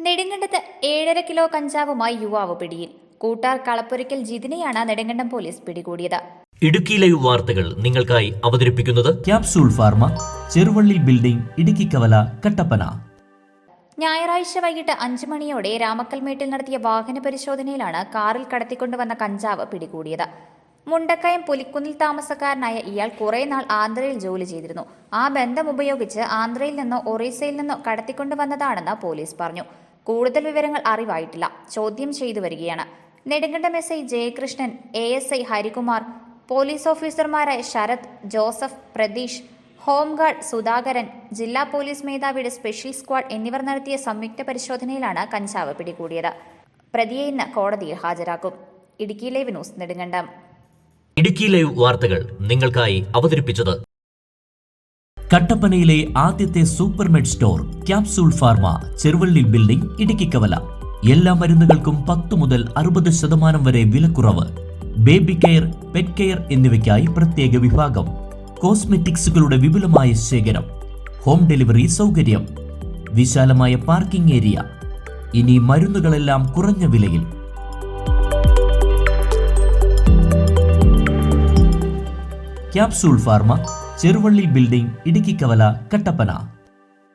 നെടുങ്കണ്ടത്ത് 7.5 kilo കഞ്ചാവുമായി യുവാവ് പിടിയിൽ. കൂട്ടാർ കളപ്പുരയ്ക്കൽ ജിതിനെയാണ് നെടുങ്കണ്ടം പോലീസ് പിടികൂടിയത്. ഇടുക്കി ലൈവ് വാർത്തകൾ നിങ്ങൾക്കായി അവതരിപ്പിക്കുന്നത് capsule pharma, Cheruvally building, Idukki കവല, കട്ടപ്പന. ഞായറാഴ്ച വൈകിട്ട് 5 മണിയോടെ രാമക്കൽമേട്ടിൽ നടത്തിയ വാഹന പരിശോധനയിലാണ് കാറിൽ കടത്തിക്കൊണ്ടുവന്ന കഞ്ചാവ് പിടികൂടിയത്. മുണ്ടക്കയം പുലിക്കുന്നിൽ താമസക്കാരനായ ഇയാൾ കുറെ നാൾ ആന്ധ്രയിൽ ജോലി ചെയ്തിരുന്നു. ആ ബന്ധം ഉപയോഗിച്ച് ആന്ധ്രയിൽ നിന്നോ ഒറീസയിൽ നിന്നോ കടത്തിക്കൊണ്ടുവന്നതാണെന്ന് പോലീസ് പറഞ്ഞു. കൂടുതൽ വിവരങ്ങൾ അറിവായിട്ടില്ല. ചോദ്യം ചെയ്തു വരികയാണ്. Nedumkandam SI Jayakrishnan, ASI Harikumar, police ഓഫീസർമാരായ ശരത്, ജോസഫ്, പ്രതീഷ്, ഹോംഗാർഡ് സുധാകരൻ, ജില്ലാ പോലീസ് മേധാവിയുടെ സ്പെഷ്യൽ സ്ക്വാഡ് എന്നിവർ നടത്തിയ സംയുക്ത പരിശോധനയിലാണ് കഞ്ചാവ് പിടികൂടിയത്. പ്രതിയെ ഇന്ന് കോടതിയിൽ ഹാജരാക്കും. Idukki live news, Nedumkandam. Idukki live വാർത്തകൾ നിങ്ങൾക്കായി അവതരിപ്പിച്ചത് കട്ടപ്പനയിലെ ആദ്യത്തെ supermed store capsule pharma, Cheruvally building, Idukki കവല. എല്ലാ മരുന്നുകൾക്കും 10 മുതൽ 60% വരെ വിലക്കുറവ്. ബേബി കെയർ, പെറ്റ് കെയർ എന്നിവയ്ക്കായി പ്രത്യേക വിഭാഗം. കോസ്മെറ്റിക്സുകളുടെ വിപുലമായ ശേഖരം. ഹോം ഡെലിവറി സൗകര്യം. വിശാലമായ പാർക്കിംഗ് ഏരിയ. ഇനി മരുന്നുകളെല്ലാം കുറഞ്ഞ വിലയിൽ. Capsule pharma, Cheruvally building, Idukki കവല, കട്ടപ്പന.